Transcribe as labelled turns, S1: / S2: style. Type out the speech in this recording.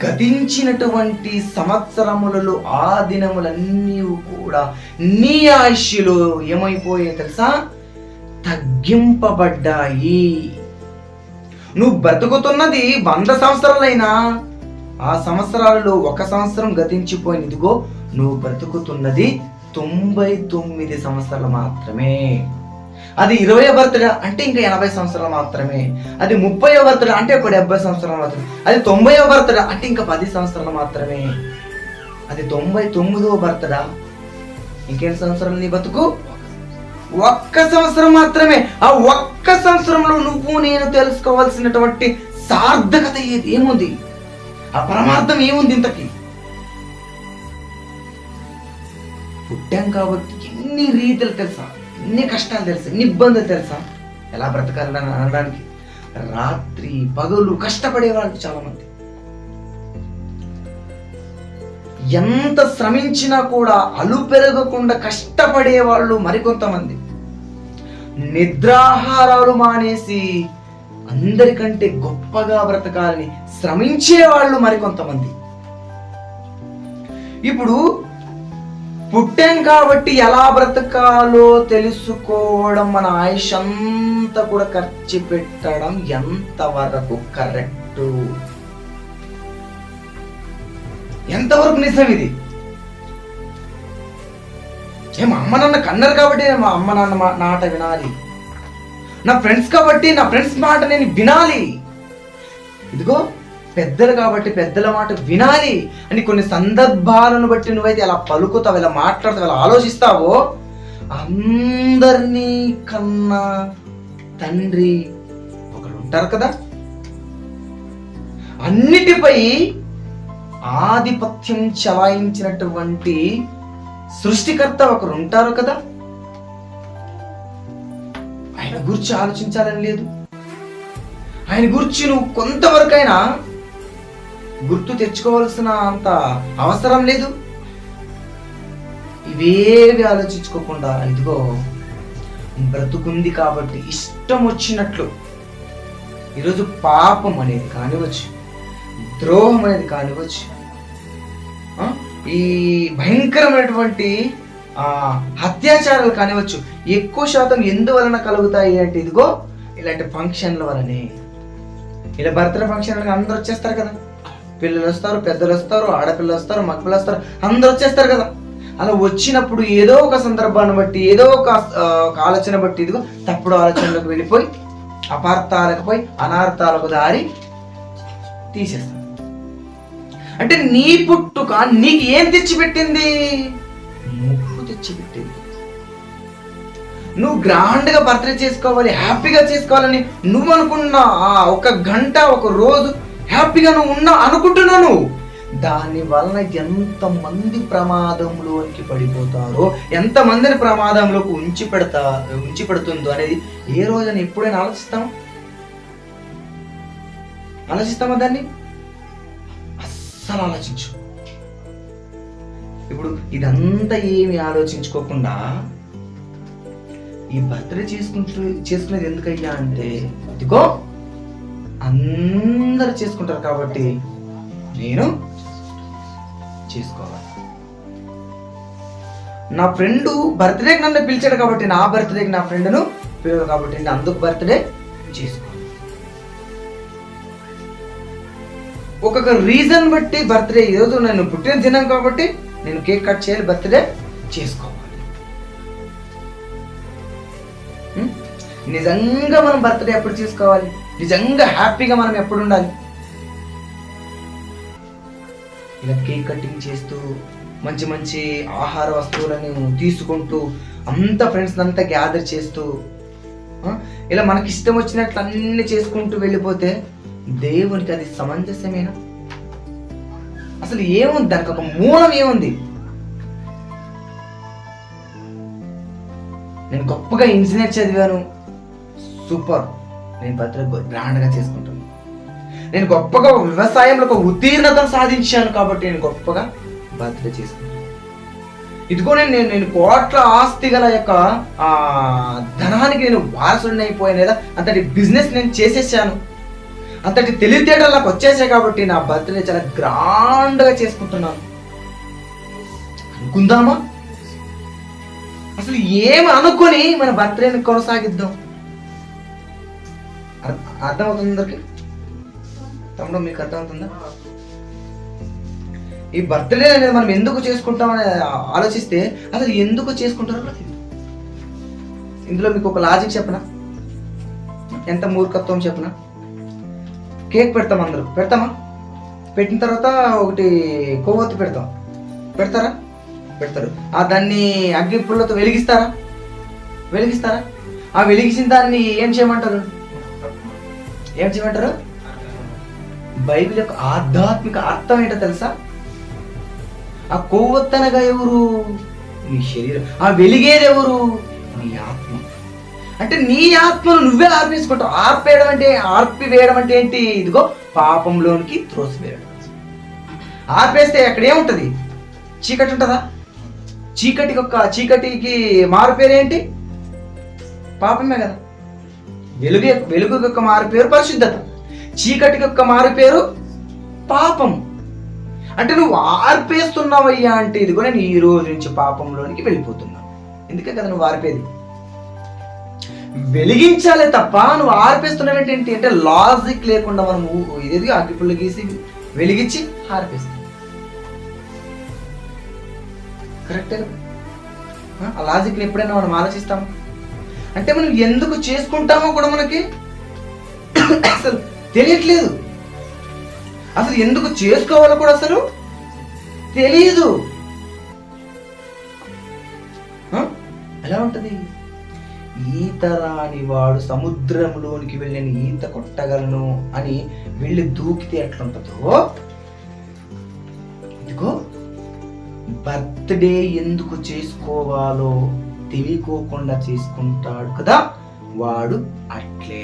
S1: గతించినటువంటి సంవత్సరములలో ఆ దినములన్నీ కూడా నీ ఆయుష్లో ఏమైపోయాయి తెలుసా? తగ్గింపబడ్డాయి. నువ్వు బ్రతుకుతున్నది 100 సంవత్సరాలైనా ఆ సంవత్సరాలలో 1 సంవత్సరం గతించిపోయిన. ఇదిగో నువ్వు బ్రతుకుతున్నది 99 సంవత్సరాలు మాత్రమే. అది 20వ బర్త్డే అంటే ఇంకా 80 సంవత్సరాలు మాత్రమే. అది 30వ బర్త్డే అంటే ఒక 70 సంవత్సరాలు మాత్రమే. అది 90వ బర్త్డే అంటే ఇంకా 10 సంవత్సరాలు మాత్రమే. అది 99వ బర్త్డే ఇంకెన్ని సంవత్సరాలు నీ బతుకు? 1 సంవత్సరం మాత్రమే. ఆ 1 సంవత్సరంలో నువ్వు నేను తెలుసుకోవాల్సినటువంటి సార్థకత ఏముంది? ఆ పరమార్థం ఏముంది? ఇంతకి పుట్టాం కాబట్టి ఎన్ని రీతులు తెలుసా, ఎన్ని కష్టాలు తెలుసా, ఎన్ని ఇబ్బందులు తెలుసా, ఎలా బ్రతకాలని అనడానికి. రాత్రి పగలు కష్టపడే వాళ్ళు చాలా మంది. ఎంత శ్రమించినా కూడా అలుపెరగకుండా కష్టపడే వాళ్ళు మరికొంతమంది. నిద్రాహారాలు మానేసి అందరికంటే గొప్పగా బ్రతకాలని శ్రమించే వాళ్ళు మరికొంతమంది. ఇప్పుడు పుట్టాం కాబట్టి ఎలా బ్రతకాలో తెలుసుకోవడం, మన ఆయుష్ అంతా కూడా ఖర్చు పెట్టడం ఎంతవరకు కరెక్ట్? ఎంతవరకు నిజం ఇది? మా అమ్మ నాన్న కన్నారు కాబట్టి మా అమ్మ నాన్న మాట వినాలి, నా ఫ్రెండ్స్ కాబట్టి నా ఫ్రెండ్స్ మాట నేను వినాలి, ఇదిగో పెద్దలు కాబట్టి పెద్దల మాట వినాలి అని కొన్ని సందర్భాలను బట్టి నువ్వైతే ఎలా పలుకుతావు, ఎలా మాట్లాడతావు, ఎలా ఆలోచిస్తావో, అందరినీ కన్నా తండ్రి ఒకరు ఉంటారు కదా. అన్నిటిపై ఆధిపత్యం చలాయించినటువంటి సృష్టికర్త ఒకరు ఉంటారు కదా. ఆయన గురించి ఆలోచించాలని లేదు, ఆయన గురించి నువ్వు కొంతవరకైనా గుర్తు తెచ్చుకోవాల్సిన అంత అవసరం లేదు. ఇవేవి ఆలోచించుకోకుండా ఇదిగో బ్రతుకుంది కాబట్టి ఇష్టం వచ్చినట్లు ఈరోజు పాపం అనేది కానివచ్చు, ద్రోహం అనేది కానివచ్చు, ఈ భయంకరమైనటువంటి అత్యాచారాలు కానివచ్చు, ఎక్కువ శాతం ఎందువలన కలుగుతాయి అంటే ఇదిగో ఇలాంటి ఫంక్షన్ల వలనే. ఇలా బర్త్డే ఫంక్షన్లకు అందరూ వచ్చేస్తారు కదా, పిల్లలు వస్తారు, పెద్దలు వస్తారు, ఆడపిల్లలు వస్తారు, మగపిల్లలు వస్తారు, అందరూ వచ్చేస్తారు కదా. అలా వచ్చినప్పుడు ఏదో ఒక సందర్భాన్ని బట్టి, ఏదో ఒక ఆలోచన బట్టి ఇదిగో తప్పుడు ఆలోచనలకు వెళ్ళిపోయి అపార్థాలకు పోయి అనార్థాలకు దారి తీసేస్తారు. అంటే నీ పుట్టుక నీకు ఏం తెచ్చిపెట్టింది? ముప్పు తెచ్చిపెట్టింది. నువ్వు గ్రాండ్ గా బర్త్డే చేసుకోవాలి, హ్యాపీగా చేసుకోవాలని నువ్వు అనుకున్నా, 1 గంట 1 రోజు హ్యాపీగా నువ్వు అనుకుంటున్నాను, దాని వలన ఎంతమంది ప్రమాదంలోనికి పడిపోతారో, ఎంతమందిని ప్రమాదంలోకి ఉంచి పెడుతుందో అనేది ఏ రోజున ఎప్పుడైనా ఆలోచిస్తామా దాన్ని? అస్సలు ఆలోచించు. ఇప్పుడు ఇదంతా ఏమి ఆలోచించుకోకుండా ఈ బర్త్డే చేసుకునేది ఎందుకయ్యా అంటే ఇదిగో అందరు చేసుకుంటారు కాబట్టి నేను చేసుకోవాలి. నా ఫ్రెండ్ బర్త్డేకి నన్ను పిలిచాడు కాబట్టి నా బర్త్డేకి నా ఫ్రెండ్ను పిలవాలి కాబట్టి నేను అందుకు బర్త్డే చేసుకోవాలి. ఒక్కొక్క రీజన్ బట్టి బర్త్డే, ఈరోజు నేను పుట్టిన దినం కాబట్టి నేను కేక్ కట్ చేయాలి, బర్త్డే చేసుకోవాలి. నిజంగా మనం బర్త్డే ఎప్పుడు చేసుకోవాలి? నిజంగా హ్యాపీగా మనం ఎప్పుడు ఉండాలి? ఇలా కేక్ కటింగ్ చేస్తూ మంచి మంచి ఆహార వస్తువులను తీసుకుంటూ అంత ఫ్రెండ్స్ అంతా గ్యాదర్ చేస్తూ ఇలా మనకి ఇష్టం వచ్చినట్లు అన్ని చేసుకుంటూ వెళ్ళిపోతే దేవునికి అది సమంజసమేనా? అసలు ఏముంది దానికి? ఒక మూలం ఏముంది? నేను గొప్పగా ఇంజనీర్ చదివాను, సూపర్, నేను బర్త్డే గ్రాండ్గా చేసుకుంటాను. నేను గొప్పగా వ్యవసాయంలో ఒక ఉత్తీర్ణతను సాధించాను కాబట్టి నేను గొప్పగా బర్త్డే చేసుకుంటాను. ఇదిగో నేను కోట్ల ఆస్తి గల యొక్క ధనానికి నేను వారసుడిని అయిపోయాను, లేదా అంతటి బిజినెస్ నేను చేసేసాను, అంతటి తెలివితేటలు నాకు వచ్చేసాయి కాబట్టి నా బర్త్డే చాలా గ్రాండ్గా చేసుకుంటున్నాను అనుకుందామా? అసలు ఏమి అనుకొని మన బర్త్డేని కొనసాగిద్దాం. అర్థమవుతుంది అందరికి? తమ్ముడు మీకు అర్థమవుతుందా? ఈ బర్త్డే అనేది మనం ఎందుకు చేసుకుంటామని ఆలోచిస్తే అసలు ఎందుకు చేసుకుంటారో తెలియదు. ఇందులో మీకు ఒక లాజిక్ చెప్పనా? ఎంత మూర్ఖత్వం చెప్పనా? కేక్ పెడతాం, అందరూ పెడతామా? పెట్టిన తర్వాత ఒకటి కొవ్వొత్తి పెడతాం, పెడతారా? పెడతారు. దాన్ని అగ్గి పుల్లతో వెలిగిస్తారా? వెలిగిస్తారా? ఆ వెలిగించిన దాన్ని ఏం చేయమంటారు? ఏం చేయమంటారు? బైబిల్ యొక్క ఆధ్యాత్మిక అర్థం ఏంటో తెలుసా? ఆ కొవ్వొత్తనగా ఎవరు? నీ శరీరం. ఆ వెలిగేది ఎవరు? నీ ఆత్మ. అంటే నీ ఆత్మను నువ్వే ఆర్పేసుకుంటావు. ఆర్పివేయడం అంటే ఏంటి? ఇదిగో పాపంలోనికి త్రోసివేయడం. ఆర్పేస్తే అక్కడ ఏముంటది? చీకటి ఉంటుందా? చీకటికి మారు పేరు ఏంటి? పాపమే కదా. వెలుగు యొక్క మారు పేరు పరిశుద్ధత, చీకటి యొక్క మారు పేరు పాపం. అంటే నువ్వు ఆర్పేస్తున్నావయ్యా అంటే ఇదిగో నేను ఈ రోజు నుంచి పాపంలోనికి వెళ్ళిపోతున్నాను. ఎందుకే కదా నువ్వు ఆర్పేది? వెలిగించాలే తప్ప నువ్వు ఆర్పేస్తున్నావు ఏంటి అంటే లాజిక్ లేకుండా మనం ఇదేది అగ్గిపుల్ల గీసి వెలిగించి ఆర్పేస్తాం. కరెక్టే కదా? ఆ లాజిక్ని ఎప్పుడైనా మనం ఆలోచిస్తాము? అంటే మనం ఎందుకు చేసుకుంటామో కూడా మనకి అసలు తెలియట్లేదు. అసలు ఎందుకు చేసుకోవాలో కూడా అసలు తెలియదు. ఎలా ఉంటది? ఈత రాని వాడు సముద్రంలోనికి వెళ్ళి ఈత కొట్టగలను అని వెళ్ళి దూకితే ఎట్లుంటుందో, ఇదిగో బర్త్డే ఎందుకు చేసుకోవాలో తెలియకోకుండా చేసుకుంటాడు కదా వాడు అట్లే.